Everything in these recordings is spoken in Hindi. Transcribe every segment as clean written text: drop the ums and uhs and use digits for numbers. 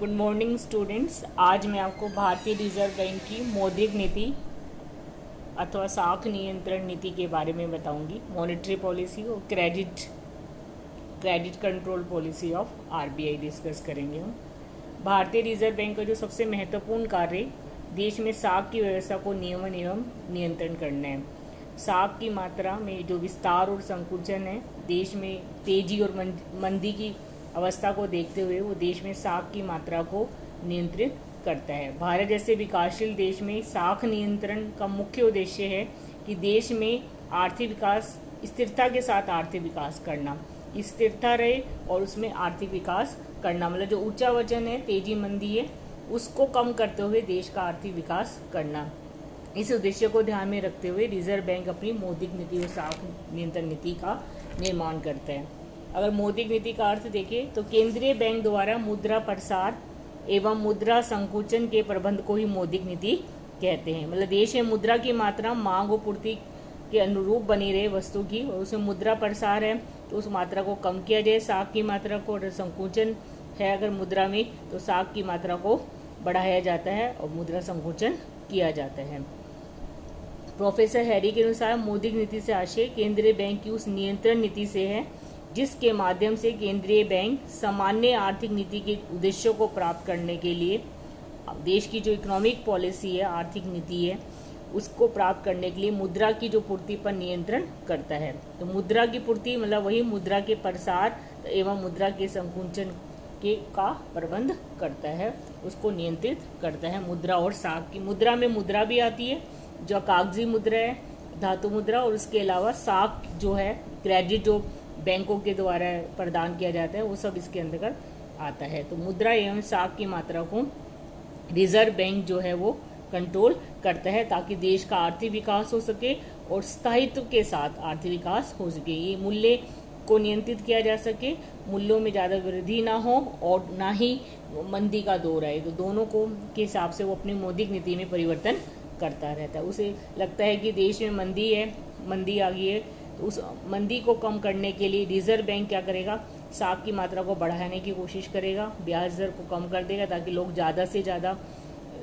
Good morning students. आज मैं आपको भारतीय रिजर्व बैंक की मौद्रिक नीति अथवा साख नियंत्रण नीति के बारे में बताऊंगी। मॉनेटरी पॉलिसी और credit control policy of RBI discuss करेंगे हम। भारतीय रिजर्व बैंक का जो सबसे महत्वपूर्ण कार्य देश में साख की व्यवस्था को नियमन एवं नियंत्रण करना है। साख की मात्रा में जो विस्तार और संकुचन है, देश में तेजी और मंदी की अवस्था को देखते हुए वो देश में साख की मात्रा को नियंत्रित करता है। भारत जैसे विकासशील देश में साख नियंत्रण का मुख्य उद्देश्य है कि देश में आर्थिक विकास, स्थिरता के साथ आर्थिक विकास करना, स्थिरता रहे और उसमें आर्थिक विकास करना, मतलब जो ऊंचा वजन है, तेजी मंदी है, उसको कम करते हुए देश का आर्थिक विकास करना। इस उद्देश्य को ध्यान में रखते हुए रिजर्व बैंक अपनी मौद्रिक नीति और साख नियंत्रण नीति का निर्माण करता है। अगर मौद्रिक नीति का अर्थ देखें तो केंद्रीय बैंक द्वारा मुद्रा प्रसार एवं मुद्रा संकुचन के प्रबंध को ही मौद्रिक नीति कहते हैं। मतलब देश में मुद्रा की मात्रा मांग और पूर्ति के अनुरूप बनी रहे वस्तु की, और उसमें मुद्रा प्रसार है तो उस मात्रा को कम किया जाए, साख की मात्रा को, और संकुचन है अगर मुद्रा में तो साख की मात्रा को बढ़ाया जाता है और मुद्रा संकुचन किया जाता है। प्रोफेसर हैरी के अनुसार मौद्रिक नीति से आशय केंद्रीय बैंक की उस नियंत्रण नीति से है जिसके माध्यम से केंद्रीय बैंक सामान्य आर्थिक नीति के उद्देश्यों को प्राप्त करने के लिए देश की जो इकोनॉमिक पॉलिसी है, आर्थिक नीति है, उसको प्राप्त करने के लिए मुद्रा की जो पूर्ति पर नियंत्रण करता है। तो मुद्रा की पूर्ति मतलब वही मुद्रा के प्रसार एवं मुद्रा के संकुचन के का प्रबंध करता है, उसको नियंत्रित करता है। मुद्रा और साख की, मुद्रा में मुद्रा भी आती है जो कागजी मुद्रा है, धातु मुद्रा, और उसके अलावा साख जो है क्रेडिट जो बैंकों के द्वारा प्रदान किया जाता है, वो सब इसके अंतर्गत आता है। तो मुद्रा एवं साख की मात्रा को रिजर्व बैंक जो है वो कंट्रोल करता है ताकि देश का आर्थिक विकास हो सके और स्थायित्व के साथ आर्थिक विकास हो सके। ये मूल्य को नियंत्रित किया जा सके, मूल्यों में ज़्यादा वृद्धि ना हो और ना ही मंदी का दौर आए। तो दोनों को के हिसाब से वो अपनी मौद्रिक नीति में परिवर्तन करता रहता है। उसे लगता है कि देश में मंदी है, मंदी आ गई है, तो उस मंदी को कम करने के लिए रिजर्व बैंक क्या करेगा, साख की मात्रा को बढ़ाने की कोशिश करेगा, ब्याज दर को कम कर देगा ताकि लोग ज़्यादा से ज़्यादा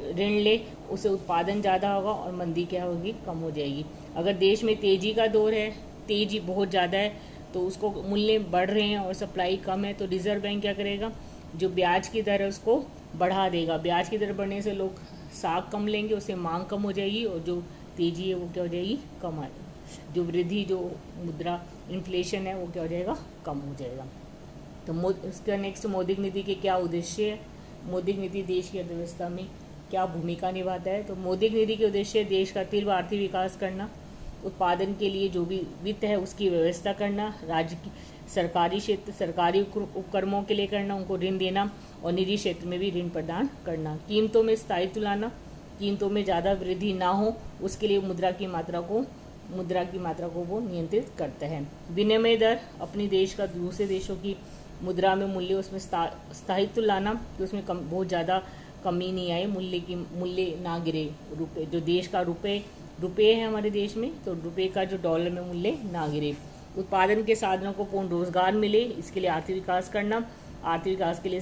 ऋण ले, उसे उत्पादन ज़्यादा होगा और मंदी क्या होगी, कम हो जाएगी। अगर देश में तेजी का दौर है, तेजी बहुत ज़्यादा है, तो उसको मूल्य बढ़ रहे हैं और सप्लाई कम है, तो रिजर्व बैंक क्या करेगा, जो ब्याज की दर है उसको बढ़ा देगा। ब्याज की दर बढ़ने से लोग साख कम लेंगे, उससे मांग कम हो जाएगी और जो तेजी है वो क्या हो जाएगी, कम आएगी। जो वृद्धि, जो मुद्रा इन्फ्लेशन है वो क्या हो जाएगा, कम हो जाएगा। तो इसका नेक्स्ट मौद्रिक नीति के क्या उद्देश्य है, मौद्रिक नीति देश की अर्थव्यवस्था में क्या भूमिका निभाता है। तो मौद्रिक नीति के उद्देश्य देश का तीव्र आर्थिक विकास करना, उत्पादन के लिए जो भी वित्त है उसकी व्यवस्था करना, राज्य की सरकारी क्षेत्र, सरकारी उपक्रमों के लिए करना, उनको ऋण देना, और निजी क्षेत्र में भी ऋण प्रदान करना। कीमतों में स्थायित्व लाना, कीमतों में ज़्यादा वृद्धि ना हो उसके लिए मुद्रा की मात्रा को वो नियंत्रित करता है। विनिमय दर, अपनी देश का दूसरे देशों की मुद्रा में मूल्य, उसमें स्थायित्व लाना कि उसमें बहुत ज़्यादा कमी नहीं आए, मूल्य ना गिरे। रुपये, जो देश का रुपये है हमारे देश में, तो रुपये का जो डॉलर में मूल्य ना गिरे। उत्पादन के साधनों को पूर्ण रोजगार मिले, इसके लिए आर्थिक विकास करना, आर्थिक विकास के लिए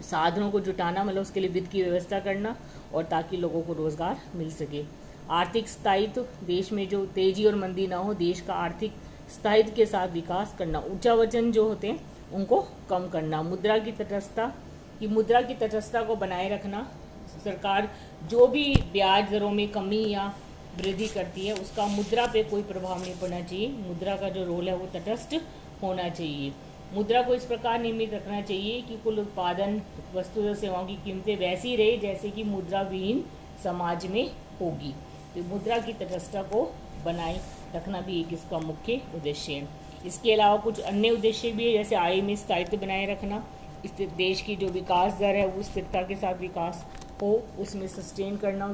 साधनों को जुटाना, मतलब उसके लिए वित्त की व्यवस्था करना, और ताकि लोगों को रोजगार मिल सके। आर्थिक स्थायित्व, देश में जो तेजी और मंदी ना हो, देश का आर्थिक स्थायित्व के साथ विकास करना। ऊंचा वजन जो होते हैं उनको कम करना। मुद्रा की तटस्थता को बनाए रखना, सरकार जो भी ब्याज दरों में कमी या वृद्धि करती है उसका मुद्रा पे कोई प्रभाव नहीं पड़ना चाहिए। मुद्रा का जो रोल है वो तटस्थ होना चाहिए। मुद्रा को इस प्रकार नियमित रखना चाहिए कि कुल उत्पादन, वस्तु और सेवाओं की कीमतें वैसी रहे जैसे कि मुद्रा विहीन समाज में होगी। तो मुद्रा की तटस्थता को बनाए रखना भी एक इसका मुख्य उद्देश्य है। इसके अलावा कुछ अन्य उद्देश्य भी है, जैसे आय में स्थायित्व बनाए रखना, इस देश की जो विकास दर है वो स्थिरता के साथ विकास हो, उसमें सस्टेन करना,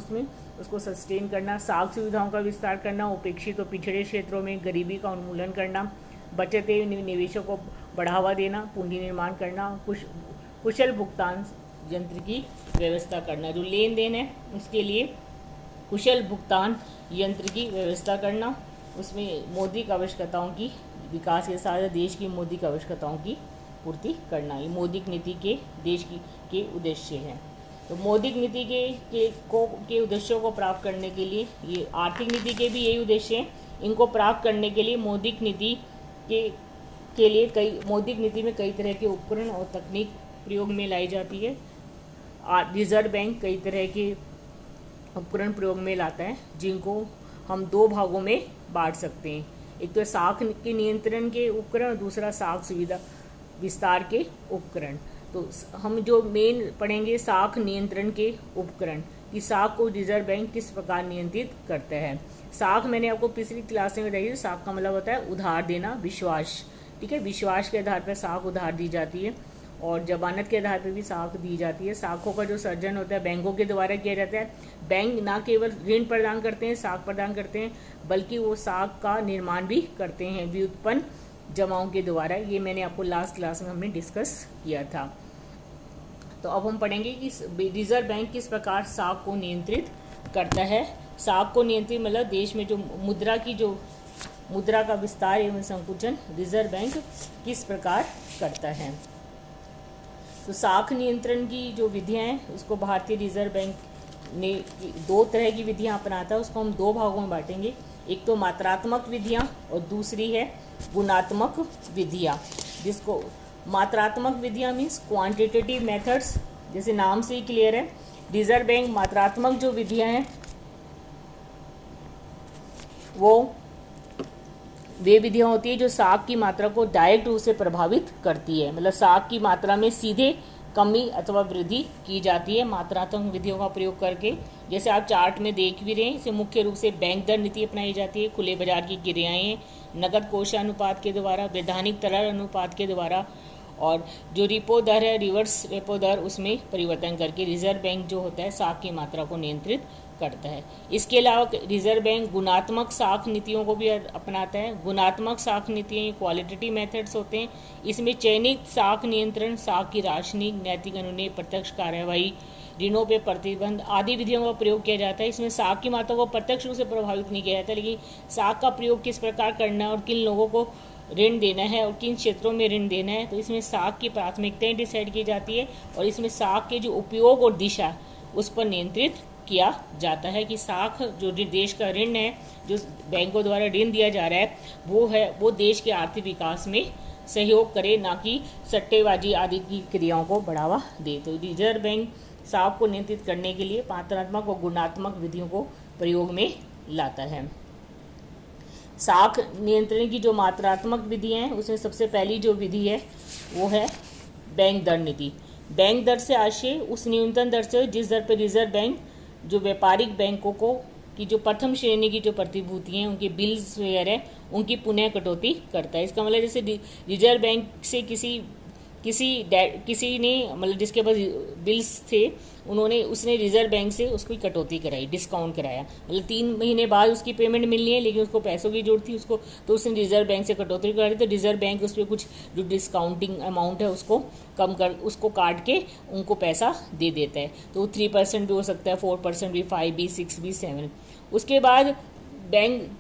उसको सस्टेन करना, साख सुविधाओं का विस्तार करना, उपेक्षित और पिछड़े क्षेत्रों में गरीबी का उन्मूलन करना, बचत एवं निवेशों को बढ़ावा देना, पूंजी निर्माण करना, कुशल भुगतान यंत्र की व्यवस्था करना। जो लेन देन है उसके लिए कुशल भुगतान यंत्र की व्यवस्था करना, उसमें मौद्रिक आवश्यकताओं की विकास के साथ देश की मौद्रिक आवश्यकताओं की पूर्ति करना, ये मौद्रिक नीति के देश के उद्देश्य हैं। तो मौद्रिक नीति के उद्देश्यों को प्राप्त करने के लिए, ये आर्थिक नीति के भी यही उद्देश्य हैं, इनको प्राप्त करने के लिए मौद्रिक नीति के लिए मौद्रिक नीति में कई तरह के उपकरण और तकनीक प्रयोग में लाई जाती है। रिजर्व बैंक कई तरह के उपकरण प्रयोग में लाता है, जिनको हम दो भागों में बांट सकते हैं। एक तो साख के नियंत्रण के उपकरण और दूसरा साख सुविधा विस्तार के उपकरण। तो हम जो मेन पढ़ेंगे साख नियंत्रण के उपकरण, कि साख को रिजर्व बैंक किस प्रकार नियंत्रित करता है। साख मैंने आपको पिछली क्लास में बताई थी, साख का मतलब होता है उधार देना, विश्वास। ठीक है, विश्वास के आधार पर साख उधार दी जाती है और जमानत के आधार पर भी साख दी जाती है। साखों का जो सर्जन होता है बैंकों के द्वारा किया जाता है। बैंक ना केवल ऋण प्रदान करते हैं, साख प्रदान करते हैं, बल्कि वो साख का निर्माण भी करते हैं व्युत्पन्न जमाओं के द्वारा। ये मैंने आपको लास्ट क्लास में हमने डिस्कस किया था। तो अब हम पढ़ेंगे कि रिजर्व बैंक किस प्रकार साख को नियंत्रित करता है। साख को नियंत्रित मतलब देश में जो मुद्रा का विस्तार एवं संकुचन रिजर्व बैंक किस प्रकार करता है। तो साख नियंत्रण की जो विधियां हैं, उसको भारतीय रिजर्व बैंक ने दो तरह की विधियां अपनाता है। उसको हम दो भागों में बांटेंगे, एक तो मात्रात्मक विधियां और दूसरी है गुणात्मक विधियां। जिसको मात्रात्मक विधियां मीन्स क्वांटिटेटिव मेथड्स, जैसे नाम से ही क्लियर है। रिजर्व बैंक मात्रात्मक जो विधियां हैं वे विधियां होती है जो साख की मात्रा को डायरेक्ट रूप से प्रभावित करती है। मतलब साख की मात्रा में सीधे कमी अथवा वृद्धि की जाती है मात्रात्मक विधियों का प्रयोग करके। जैसे आप चार्ट में देख भी रहे हैं, इसे मुख्य रूप से बैंक दर नीति अपनाई जाती है, खुले बाजार की क्रियाएं, नकद कोष अनुपात के द्वारा, वैधानिक तरल अनुपात के द्वारा, और जो रिपो दर है, रिवर्स रेपो दर, उसमें परिवर्तन करके रिजर्व बैंक जो होता है साख की मात्रा को नियंत्रित करता है। इसके अलावा रिजर्व बैंक गुणात्मक साख नीतियों को भी अपनाता है। गुणात्मक साख नीतियाँ क्वालिटेटिव मेथड्स होते हैं। इसमें चयनित साख नियंत्रण, साख की राशनिक, नैतिक अनुनय, प्रत्यक्ष कार्यवाही, ऋणों पे प्रतिबंध आदि विधियों का प्रयोग किया जाता है। इसमें साख की मात्रा को प्रत्यक्ष रूप से प्रभावित नहीं किया जाता, लेकिन साख का प्रयोग किस प्रकार करना है और किन लोगों को ऋण देना है और किन क्षेत्रों में ऋण देना है, तो इसमें साख की प्राथमिकताएं डिसाइड की जाती है और इसमें साख के जो उपयोग और दिशा उस पर नियंत्रित किया जाता है कि साख जो देश का ऋण है, जो बैंकों द्वारा ऋण दिया जा रहा है, वो देश के आर्थिक विकास में सहयोग करे, ना कि सट्टेबाजी आदि की क्रियाओं को बढ़ावा दे। तो रिजर्व बैंक साख को नियंत्रित करने के लिए मात्रात्मक और गुणात्मक विधियों को प्रयोग में लाता है। साख नियंत्रण की जो मात्रात्मक विधि है, उसमें सबसे पहली जो विधि है वो है बैंक दर नीति। बैंक दर से आशय उस न्यूनतम दर से जिस दर पर रिजर्व बैंक जो व्यापारिक बैंकों को की जो प्रथम श्रेणी की जो प्रतिभूति हैं, उनके बिल्स वगैरह, उनकी पुनः कटौती करता है। इसका मतलब जैसे रिजर्व बैंक से किसी ने मतलब जिसके पास बिल्स थे, उसने रिजर्व बैंक से उसकी कटौती कराई, डिस्काउंट कराया। मतलब 3 महीने बाद उसकी पेमेंट मिलनी है, लेकिन उसको पैसों की जरूरत थी उसको, तो उसने रिजर्व बैंक से कटौती कराई। तो रिजर्व बैंक उस पर कुछ जो डिस्काउंटिंग अमाउंट है उसको काट के उनको पैसा दे देता है। तो 3% भी हो सकता है, 4% भी, 5 भी, 6 भी, 7। उसके बाद बैंक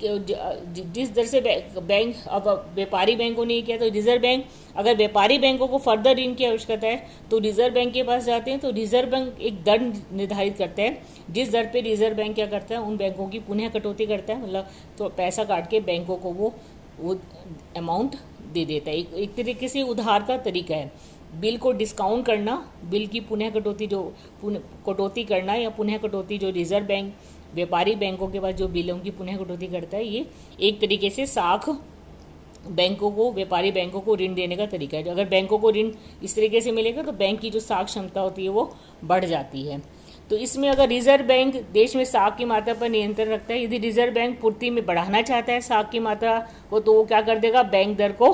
जिस दर से बैंक अब व्यापारी बैंकों ने किया, तो रिजर्व बैंक अगर व्यापारी बैंकों को फर्दर ऋण की आवश्यकता है तो रिजर्व बैंक के पास जाते हैं। तो रिजर्व बैंक एक दर निर्धारित करता है, जिस दर पे रिजर्व बैंक क्या करता है, उन बैंकों की पुनः कटौती करता है। मतलब तो पैसा काट के बैंकों को वो अमाउंट दे देता है। एक तरीके से उधार का तरीका है। बिल को डिस्काउंट करना, बिल की पुनः कटौती करना या पुनः कटौती जो रिजर्व बैंक व्यापारी बैंकों के पास जो बिलों की पुनः कटौती करता है, ये एक तरीके से साख बैंकों को, व्यापारी बैंकों को ऋण देने का तरीका है। अगर बैंकों को ऋण इस तरीके से मिलेगा तो बैंक की जो साख क्षमता होती है वो बढ़ जाती है। तो इसमें अगर रिजर्व बैंक देश में साख की मात्रा पर नियंत्रण रखता है, यदि रिजर्व बैंक पूर्ति में बढ़ाना चाहता है साख की मात्रा को, तो वो क्या कर देगा, बैंक दर को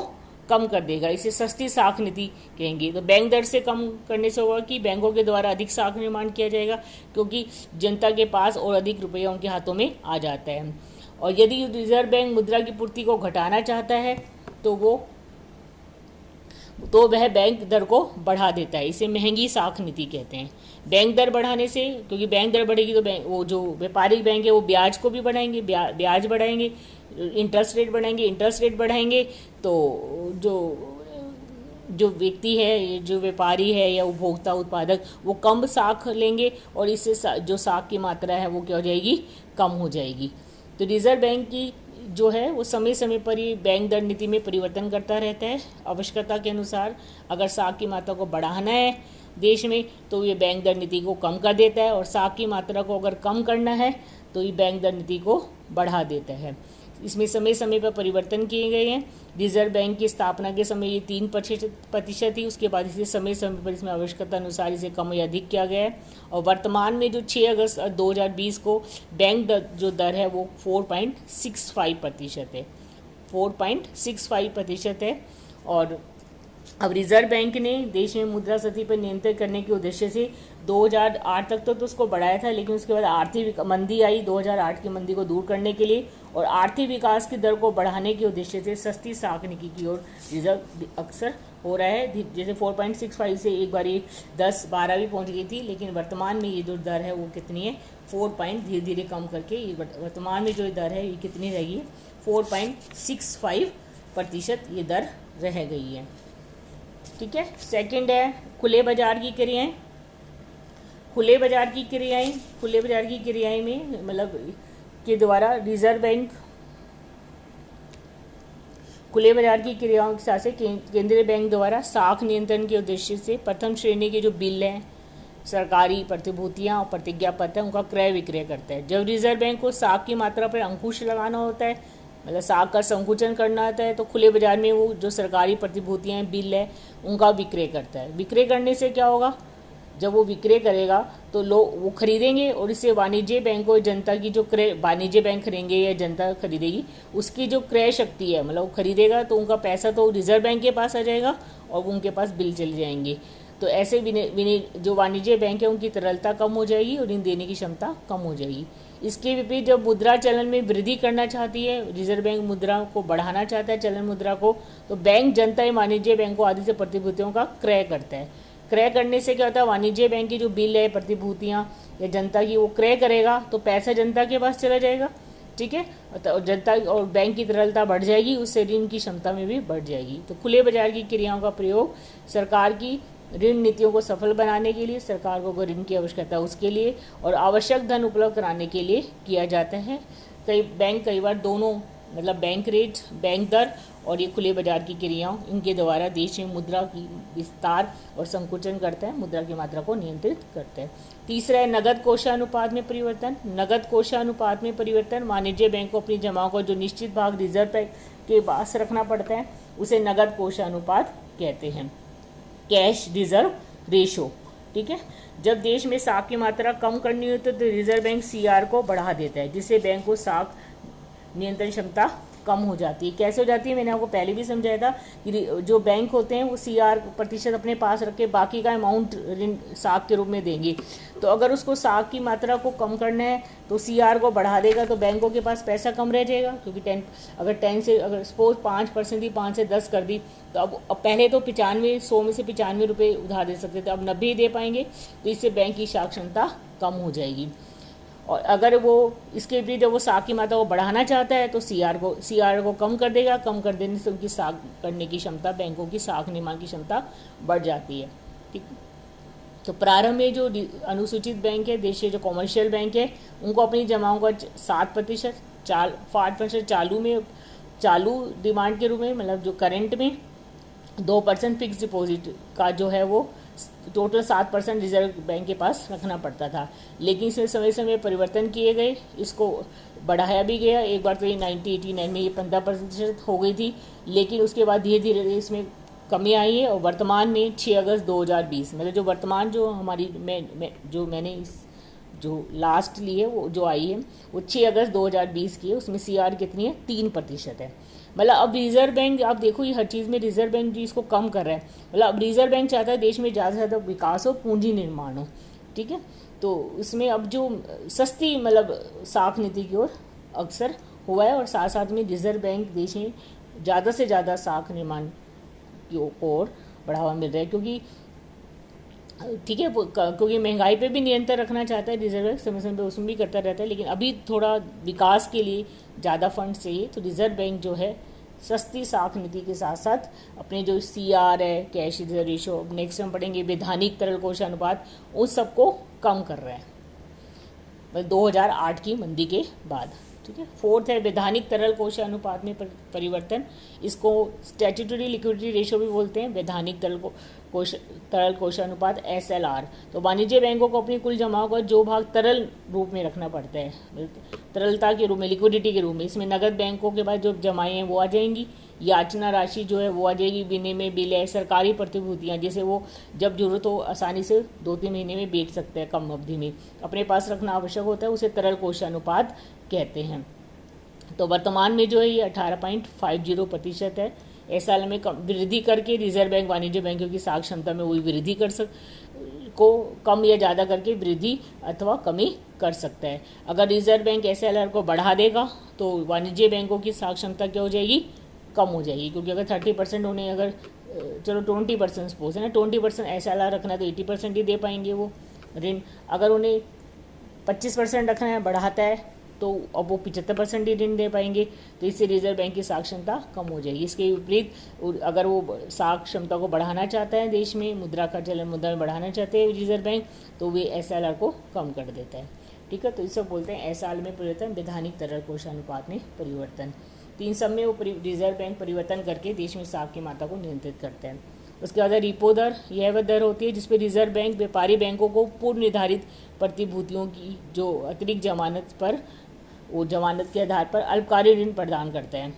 कम कर देगा। इसे सस्ती साख नीति कहेंगे। तो बैंक दर से कम करने से होगा कि बैंकों के द्वारा अधिक साख निर्माण किया जाएगा, क्योंकि जनता के पास और अधिक रुपया उनके हाथों में आ जाता है। और यदि रिजर्व बैंक मुद्रा की पूर्ति को घटाना चाहता है तो वह बैंक दर को बढ़ा देता है। इसे महंगी साख नीति कहते हैं। बैंक दर बढ़ाने से, क्योंकि बैंक दर बढ़ेगी तो वो जो व्यापारिक बैंक है वो ब्याज को भी बढ़ाएंगे, ब्याज बढ़ाएंगे, इंटरेस्ट रेट बढ़ाएंगे तो जो जो व्यक्ति है, जो व्यापारी है या उपभोक्ता उत्पादक, वो कम साख लेंगे और इससे जो साख की मात्रा है वो क्या हो जाएगी, कम हो जाएगी। तो रिजर्व बैंक की जो है वो समय समय पर ही बैंक दर नीति में परिवर्तन करता रहता है। आवश्यकता के अनुसार अगर साख की मात्रा को बढ़ाना है देश में तो ये बैंक दर नीति को कम कर देता है, और साख की मात्रा को अगर कम करना है तो ये बैंक दर नीति को बढ़ा देता है। इसमें समय समय पर परिवर्तन किए गए हैं। रिजर्व बैंक की स्थापना के समय ये 3% थी, उसके बाद इसे समय समय पर इसमें आवश्यकता अनुसार इसे कम या अधिक किया गया है। और वर्तमान में जो 6 अगस्त 2020 को बैंक जो दर है वो 4.65% है, 4.65% है। और अब रिजर्व बैंक ने देश में मुद्रास्फीति पर नियंत्रण करने के उद्देश्य से 2008 तक तो उसको बढ़ाया था, लेकिन उसके बाद आर्थिक मंदी आई 2008 की मंदी को दूर करने के लिए, और आर्थिक विकास की दर को बढ़ाने के उद्देश्य से सस्ती साख नीति की ओर रिजर्व अक्सर हो रहा है। जैसे 4.65 से एक बार ये 10-12 भी पहुंच गई थी, लेकिन वर्तमान में ये जो दर है वो कितनी है, 4 धीरे धीरे कम करके ये वर्तमान में जो दर है ये कितनी रहेगी, 4.65% ये दर रह गई है। ठीक है। सेकंड है खुले बाजार की क्रियाएं। खुले बाजार की क्रियाएं, खुले बाजार की क्रियाएं में मतलब के द्वारा रिजर्व बैंक खुले बाजार की क्रियाओं के साथ से केंद्रीय बैंक द्वारा साख नियंत्रण के उद्देश्य से प्रथम श्रेणी के जो बिल हैं, सरकारी प्रतिभूतियां और प्रतिज्ञा पत्र, उनका क्रय विक्रय करता है। जब रिजर्व बैंक को साख की मात्रा पर अंकुश लगाना होता है, मतलब साख का संकुचन करना होता है, तो खुले बाजार में वो जो सरकारी प्रतिभूतियां, बिल है, उनका विक्रय करता है। विक्रय करने से क्या होगा, जब वो विक्रय करेगा तो लोग वो खरीदेंगे, और इससे वाणिज्य बैंक और जनता की जो क्रय, वाणिज्य बैंक खरीदेंगे या जनता खरीदेगी, उसकी जो क्रय शक्ति है, मतलब वो खरीदेगा तो उनका पैसा तो रिजर्व बैंक के पास आ जाएगा और उनके पास बिल चले जाएंगे। तो ऐसे जो वाणिज्य बैंक है उनकी तरलता कम हो जाएगी और ऋण देने की क्षमता कम हो जाएगी। इसके विपरीत जब मुद्रा चलन में वृद्धि करना चाहती है, रिजर्व बैंक मुद्रा को बढ़ाना चाहता है, चलन मुद्रा को, तो बैंक जनता या वाणिज्य बैंकों आदि से प्रतिभूतियों का क्रय करता है। क्रय करने से क्या होता है, वाणिज्य बैंक की जो बिल है, प्रतिभूतियां या जनता की, वो क्रय करेगा तो पैसा जनता के पास चला जाएगा। ठीक है। तो जनता और बैंक की तरलता बढ़ जाएगी, उससे ऋण की क्षमता में भी बढ़ जाएगी। तो खुले बाजार की क्रियाओं का प्रयोग सरकार की ऋण नीतियों को सफल बनाने के लिए, सरकार को ऋण की आवश्यकता उसके लिए और आवश्यक धन उपलब्ध कराने के लिए किया जाता है। कई बार दोनों, मतलब बैंक रेट, बैंक दर और ये खुले बाजार की क्रियाओं, इनके द्वारा देश में मुद्रा की विस्तार और संकुचन करता है, मुद्रा की मात्रा को नियंत्रित करता है। तीसरा है नगद कोषानुपात में परिवर्तन। नगद कोषानुपात में परिवर्तन, वाणिज्य बैंक को अपनी जमाओं का जो निश्चित भाग रिजर्व बैंक के पास रखना पड़ता है, उसे नगद कोषानुपात कहते हैं, कैश रिजर्व रेशो। ठीक है। जब देश में साख की मात्रा कम करनी होती है तो रिजर्व बैंक सीआर को बढ़ा देता है, जिससे बैंक को साख नियंत्रण क्षमता कम हो जाती है। कैसे हो जाती है, मैंने आपको पहले भी समझाया था कि जो बैंक होते हैं वो सीआर प्रतिशत अपने पास रख के बाकी का अमाउंट ऋण साख के रूप में देंगे। तो अगर उसको साख की मात्रा को कम करना है तो सीआर को बढ़ा देगा, तो बैंकों के पास पैसा कम रह जाएगा, क्योंकि 10 से अगर सपोज 5% दी, 5 से 10 कर दी, तो अब पहले तो 100 में से 95 रुपये उधार दे सकते थे, अब 90 ही दे पाएंगे, तो इससे बैंक की साख क्षमता कम हो जाएगी। और अगर वो इसके भी जब वो साख की मात्रा को बढ़ाना चाहता है तो सीआर को कम कर देगा, कम कर देने से उनकी साख करने की क्षमता, बैंकों की साख निर्माण की क्षमता बढ़ जाती है। ठीक। तो प्रारंभ में जो अनुसूचित बैंक है, देश के जो कॉमर्शियल बैंक है, उनको अपनी जमाओं का 7%, 8% चालू डिमांड के रूप में, मतलब जो करंट में, 2% फिक्स डिपॉजिट का जो है वो टोटल 7% रिजर्व बैंक के पास रखना पड़ता था। लेकिन इसमें समय समय परिवर्तन किए गए, इसको बढ़ाया भी गया। एक बार तो ये 1989 में ये 15% हो गई थी, लेकिन उसके बाद धीरे धीरे इसमें कमी आई है, और वर्तमान में 6 अगस्त 2020, मतलब जो वर्तमान जो हमारी जो मैंने जो लास्ट ली है वो जो आई है वो 6 अगस्त 2020 की है, उसमें सीआर कितनी है, 3% है। मतलब अब रिजर्व बैंक, आप देखो ये हर चीज़ में रिजर्व बैंक जी इसको कम कर रहा है। मतलब अब रिजर्व बैंक चाहता है देश में ज़्यादा से ज़्यादा विकास हो, पूंजी निर्माण हो। ठीक है। तो इसमें अब जो सस्ती मतलब साख नीति की ओर अक्सर हुआ है, और साथ साथ में रिजर्व बैंक देश में ज़्यादा से ज़्यादा साख निर्माण की ओर बढ़ावा मिल रहा है, क्योंकि ठीक है, क्योंकि महंगाई पे भी नियंत्रण रखना चाहता है रिजर्व बैंक, समय समय पे उसमें भी करता रहता है, लेकिन अभी थोड़ा विकास के लिए ज़्यादा फंड चाहिए, तो रिजर्व बैंक जो है सस्ती साख नीति के साथ साथ अपने जो CR है, कैश रिजर्व रेशो, नेक्स्ट हम पढ़ेंगे वैधानिक तरल कोष अनुपात, उस सबको कम कर रहा है 2008 की मंदी के बाद। ठीक है। फोर्थ है वैधानिक तरल कोष अनुपात में परिवर्तन, इसको स्टैट्यूटरी लिक्विडिटी रेशो भी बोलते हैं, वैधानिक तरल कोष अनुपात SLR। तो वाणिज्य बैंकों को अपनी कुल जमाओं का जो भाग तरल रूप में रखना पड़ता है, तरलता के रूप में, लिक्विडिटी के रूप में, इसमें नगद बैंकों के पास जो जमाएं हैं वो आ जाएंगी, याचना राशि जो है वो आ जाएगी, विनिमय बिल है, सरकारी प्रतिभूतियाँ जैसे वो जब जरूरत हो आसानी से 2-3 महीने में बेच सकते हैं, कम अवधि में अपने पास रखना आवश्यक होता है, उसे तरल कोष अनुपात कहते हैं। तो वर्तमान में जो है ये 18.50% है। इस साल में वृद्धि करके रिजर्व बैंक वाणिज्य बैंकों की साख क्षमता में वही वृद्धि को कम या ज़्यादा करके वृद्धि अथवा कमी कर सकता है। अगर रिजर्व बैंक SLR को बढ़ा देगा तो वाणिज्य बैंकों की साख क्षमता क्या हो जाएगी, कम हो जाएगी, क्योंकि अगर 30% उन्हें अगर चलो 20% सपोज है ना, 20% SLR रखना है तो 80% ही दे पाएंगे वो ऋण। अगर उन्हें 25% रखना है, बढ़ाता है, तो अब वो 75% ही ऋण दे पाएंगे, तो इससे रिजर्व बैंक की साख क्षमता कम हो जाएगी। इसके विपरीत अगर वो साख क्षमता को बढ़ाना चाहता है, देश में मुद्रा का चलन मुद्रा में बढ़ाना चाहते हैं रिजर्व बैंक, तो वे SLR को कम कर देता है। ठीक है। तो इसे बोलते हैं SLR में परिवर्तन, वैधानिक तरल कोष अनुपात में परिवर्तन। तो इन सब में वो रिजर्व बैंक परिवर्तन करके देश में साख की मात्रा को नियंत्रित करते हैं। उसके बाद रिपो दर, यह वह दर होती है जिसपे रिजर्व बैंक व्यापारी बैंकों को पूर्व निर्धारित प्रतिभूतियों की जो अतिरिक्त जमानत पर, वो जमानत के आधार पर अल्पकालिक ऋण प्रदान करते हैं।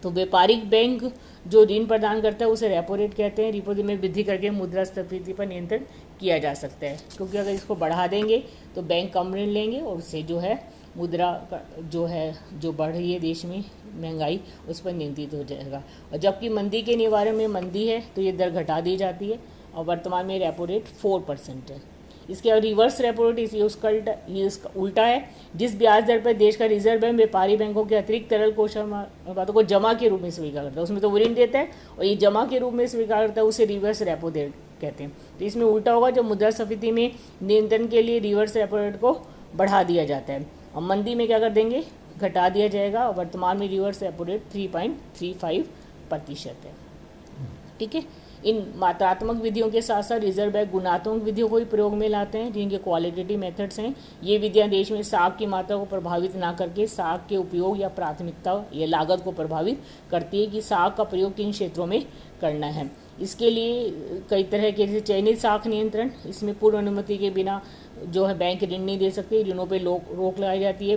तो व्यापारिक बैंक जो ऋण प्रदान करता है उसे रेपो रेट कहते हैं। रिपो दर में वृद्धि करके मुद्रास्फीति पर नियंत्रण किया जा सकता है, क्योंकि अगर इसको बढ़ा देंगे तो बैंक कम ऋण लेंगे और उससे जो है मुद्रा जो बढ़ रही है देश में महंगाई, उस पर नियंत्रित हो जाएगा। और जबकि मंदी के निवारण में मंदी है तो ये दर घटा दी जाती है और वर्तमान में रेपो रेट 4% है। इसके बाद रिवर्स रेपो रेट इसका उल्टा है, जिस ब्याज दर पर देश का रिजर्व बैंक व्यापारी बैंकों के अतिरिक्त तरल कोष अनुपातों को जमा के रूप में स्वीकार करता है, उसमें तो वो ऋण देता है और ये जमा के रूप में स्वीकार करता है, उसे रिवर्स रेपो रेट कहते हैं। तो इसमें उल्टा होगा, जब मुद्रास्फीति में नियंत्रण के लिए रिवर्स रेपो रेट को बढ़ा दिया जाता है और मंदी में क्या कर देंगे, घटा दिया जाएगा। और वर्तमान में रिवर्स रेपो रेट 3.35% है। ठीक है। इन मात्रात्मक विधियों के साथ साथ रिजर्व बैंक गुणात्मक विधियों को भी प्रयोग में लाते हैं, जिनके क्वालिटेटिव मेथड्स हैं। ये विधियां देश में साख की मात्रा को प्रभावित ना करके साख के उपयोग या प्राथमिकता या लागत को प्रभावित करती है कि साख का प्रयोग किन क्षेत्रों में करना है। इसके लिए कई तरह के, जैसे चयनित साख नियंत्रण, इसमें पूर्व अनुमति के बिना जो है बैंक ऋण नहीं दे सकते, ऋणों पर रोक लगाई जाती है।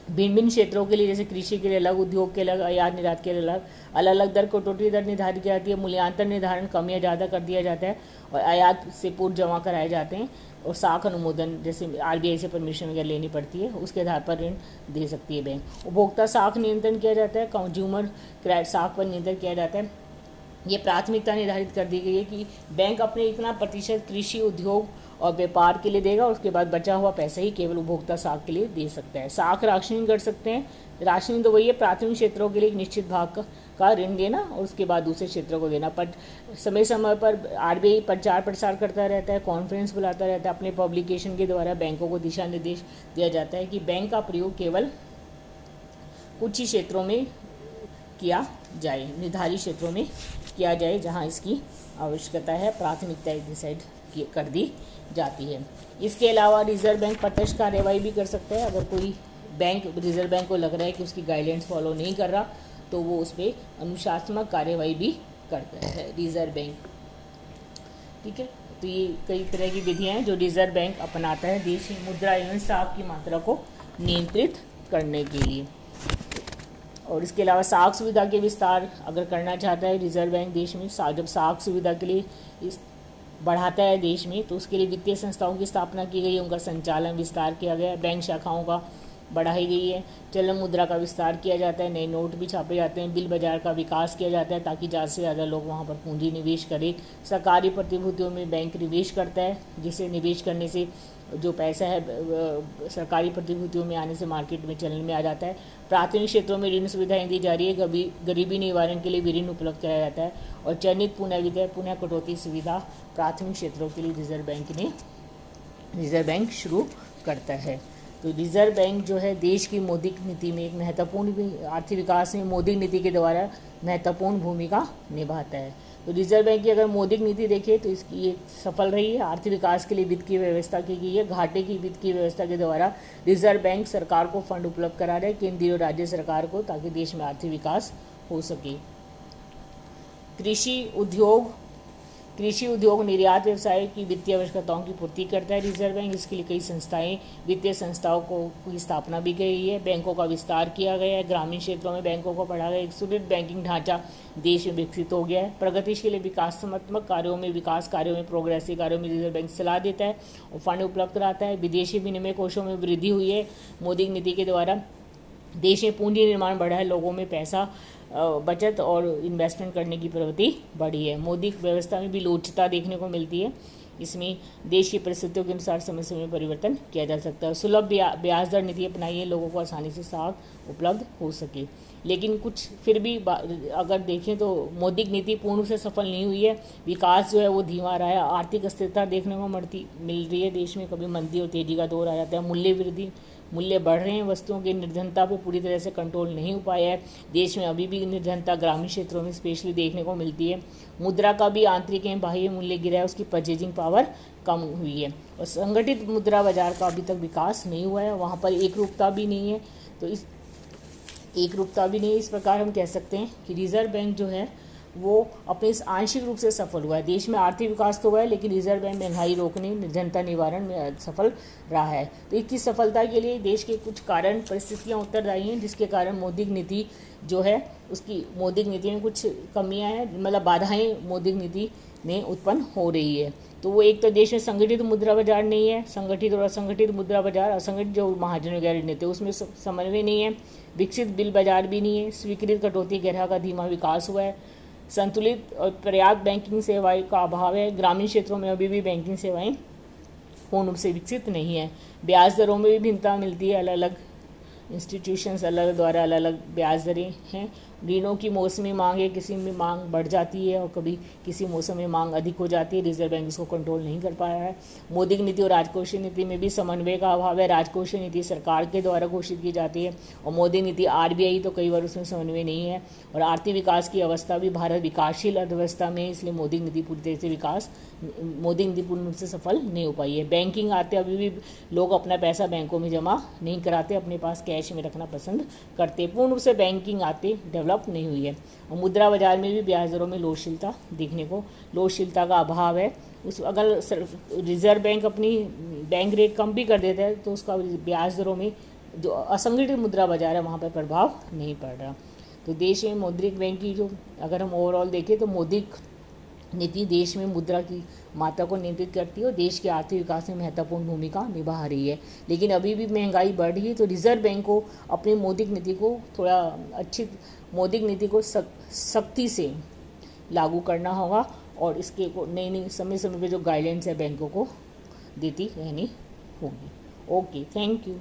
भिन्न भिन्न क्षेत्रों के लिए, जैसे कृषि के लिए अलग, उद्योग के अलग, आयात निर्यात के लिए अलग अलग दर कटौती दर निर्धारित की जाती है। मूल्यांकन निर्धारण कम या ज़्यादा कर दिया जाता है और आयात से पूर्व जमा कराए जाते हैं। और साख अनुमोदन, जैसे RBI से परमिशन वगैरह लेनी पड़ती है, उसके आधार पर ऋण दे सकती है बैंक। उपभोक्ता साख नियंत्रण किया जाता है, कंज्यूमर क्रेडिट साख पर नियंत्रण किया जाता है। ये प्राथमिकता निर्धारित कर दी गई है कि बैंक अपने इतना प्रतिशत कृषि, उद्योग और व्यापार के लिए देगा, उसके बाद बचा हुआ पैसा ही केवल उपभोक्ता साख के लिए दे सकता है। साख राशनिंग कर सकते हैं। राशनिंग तो वही है, प्राथमिक क्षेत्रों के लिए एक निश्चित भाग का ऋण देना और उसके बाद दूसरे क्षेत्रों को देना। पर समय समय पर RBI प्रचार प्रसार करता रहता है, कॉन्फ्रेंस बुलाता रहता है, अपने पब्लिकेशन के द्वारा बैंकों को दिशा निर्देश दिया जाता है कि बैंक का प्रयोग केवल कुछ ही क्षेत्रों में किया जाए, निर्धारित क्षेत्रों में किया जाए जहां इसकी आवश्यकता है, प्राथमिकता डिसाइड कर दी जाती है। इसके अलावा रिजर्व बैंक प्रत्यक्ष कार्यवाही भी कर सकता है। अगर कोई बैंक रिजर्व बैंक को लग रहा है कि उसकी गाइडलाइंस फॉलो नहीं कर रहा, तो वो उस पर अनुशासनात्मक कार्यवाही भी करता है रिजर्व बैंक। ठीक है। तो ये कई तरह की विधियां हैं जो रिजर्व बैंक अपनाता है देश में मुद्रा एवं साख की मात्रा को नियंत्रित करने के लिए। और इसके अलावा साख सुविधा के विस्तार अगर करना चाहता है रिजर्व बैंक देश में, जब साख सुविधा के लिए बढ़ाता है देश में, तो उसके लिए वित्तीय संस्थाओं की स्थापना की गई है, उनका संचालन विस्तार किया गया है, बैंक शाखाओं का बढ़ाई गई है, चलन मुद्रा का विस्तार किया जाता है, नए नोट भी छापे जाते हैं, बिल बाजार का विकास किया जाता है ताकि ज़्यादा से ज़्यादा लोग वहाँ पर पूंजी निवेश करें। सरकारी प्रतिभूतियों में बैंक निवेश करता है, जिसे निवेश करने से जो पैसा है सरकारी प्रतिभूतियों में आने से मार्केट में चलन में आ जाता है। प्राथमिक क्षेत्रों में ऋण सुविधाएं दी जा रही है, गरीबी निवारण के लिए भी ऋण उपलब्ध कराया जाता है और चयनित पुनः कटौती सुविधा प्राथमिक क्षेत्रों के लिए रिजर्व बैंक शुरू करता है। तो रिजर्व बैंक जो है देश की मौद्रिक नीति में एक महत्वपूर्ण भी आर्थिक विकास में मौद्रिक नीति के द्वारा महत्वपूर्ण भूमिका निभाता है। तो रिजर्व बैंक की अगर मौद्रिक नीति देखें तो इसकी ये सफल रही है। आर्थिक विकास के लिए वित्तीय व्यवस्था की गई है। घाटे की वित्तीय व्यवस्था के द्वारा रिजर्व बैंक सरकार को फंड उपलब्ध करा रहा है, केंद्रीय और राज्य सरकार को, ताकि देश में आर्थिक विकास हो सके। कृषि उद्योग निर्यात व्यवसाय की वित्तीय आवश्यकताओं की पूर्ति करता है रिजर्व बैंक। इसके लिए कई संस्थाएं, वित्तीय संस्थाओं की स्थापना भी गई है। बैंकों का विस्तार किया गया है। ग्रामीण क्षेत्रों में बैंकों को बढ़ाया गया। एक सुदृढ़ बैंकिंग ढांचा देश में विकसित हो गया है। प्रगतिशील विकासात्मक कार्यों में, विकास कार्यों में, प्रोग्रेसिव कार्यों में रिजर्व बैंक सलाह देता है और फंड उपलब्ध कराता है। विदेशी विनिमय कोषों में वृद्धि हुई है मौद्रिक नीति के द्वारा। देश में पूंजी निर्माण बढ़ा है। लोगों में पैसा बचत और इन्वेस्टमेंट करने की प्रवृत्ति बढ़ी है। मौद्रिक व्यवस्था में भी लोचता देखने को मिलती है। इसमें देश की परिस्थितियों के अनुसार समय समय में परिवर्तन किया जा सकता है। सुलभ ब्याज दर नीति अपनाई है, लोगों को आसानी से साख उपलब्ध हो सके। लेकिन कुछ फिर भी अगर देखें तो मौद्रिक नीति पूर्ण रूप से सफल नहीं हुई है। विकास जो है वो धीमा रहा है। आर्थिक अस्थिरता देखने को मिल रही है देश में। कभी मंदी और तेजी का दौर आ जाता है। मूल्य बढ़ रहे हैं वस्तुओं की। निर्धनता पे पूरी तरह से कंट्रोल नहीं हो पाया है। देश में अभी भी निर्धनता ग्रामीण क्षेत्रों में स्पेशली देखने को मिलती है। मुद्रा का भी आंतरिक एवं बाह्य मूल्य गिरा है। उसकी परचेजिंग पावर कम हुई है। और संगठित मुद्रा बाजार का अभी तक विकास नहीं हुआ है। वहाँ पर एकरूपता भी नहीं है। तो इस प्रकार हम कह सकते हैं कि रिजर्व बैंक जो है वो अपने इस आंशिक रूप से सफल हुआ है। देश में आर्थिक विकास तो हुआ है, लेकिन रिजर्व बैंक महंगाई रोकने, निर्धनता निवारण में सफल रहा है। तो इसकी सफलता के लिए देश के कुछ कारण, परिस्थितियां उत्तरदायी हैं, जिसके कारण मौद्रिक नीति जो है उसकी मौद्रिक नीति में कुछ कमियां हैं, मतलब बाधाएं मौद्रिक नीति में उत्पन्न हो रही है। तो वो एक तो देश में संगठित मुद्रा बाजार नहीं है। संगठित और असंगठित मुद्रा बाजार, असंगठित जो महाजन वगैरह लेते हैं उसमें समन्वय नहीं है। विकसित बिल बाजार भी नहीं है। स्वीकृत कटौती गैरहा का धीमा विकास हुआ है। संतुलित और पर्याप्त बैंकिंग सेवाएं का अभाव है। ग्रामीण क्षेत्रों में अभी भी बैंकिंग सेवाएं पूर्ण रूप से विकसित नहीं है। ब्याज दरों में भी भिन्नता मिलती है। अलग अलग इंस्टीट्यूशंस द्वारा अलग अलग ब्याज दरें हैं। ऋणों की मौसमी मांग है, किसी में मांग बढ़ जाती है और कभी किसी मौसम में मांग अधिक हो जाती है। रिजर्व बैंक इसको कंट्रोल नहीं कर पाया है। मौद्रिक नीति और राजकोषीय नीति में भी समन्वय का अभाव है। राजकोषीय नीति सरकार के द्वारा घोषित की जाती है और मौद्रिक नीति RBI, तो कई बार उसमें समन्वय नहीं है। और आर्थिक विकास की अवस्था भी, भारत विकासशील अर्थव्यवस्था में, इसलिए मौद्रिक नीति पूरी तरह से मौद्रिक नीति पूर्ण रूप से सफल नहीं हो पाई है। बैंकिंग आते अभी भी लोग अपना पैसा बैंकों में जमा नहीं कराते, अपने पास कैश में रखना पसंद करते। पूर्ण रूप से बैंकिंग आते डेवलप नहीं हुई है। और मुद्रा बाजार में भी ब्याज दरों में लोचशीलता का अभाव है। अगर रिजर्व बैंक अपनी बैंक रेट कम भी कर देता है तो उसका ब्याज दरों में जो असंगठित मुद्रा बाजार है वहाँ पर प्रभाव नहीं पड़ रहा। तो देश में मौद्रिक बैंक की जो अगर हम ओवरऑल देखें तो मौद्रिक नीति देश में मुद्रा की मात्रा को नियंत्रित करती है और देश के आर्थिक विकास में महत्वपूर्ण भूमिका निभा रही है। लेकिन अभी भी महंगाई बढ़ रही है, तो रिजर्व बैंक को अपनी मौद्रिक नीति को मौद्रिक नीति को सख्ती से लागू करना होगा और इसके को नई समय समय पे जो गाइडलाइंस है बैंकों को देती रहनी होगी। Okay, thank you.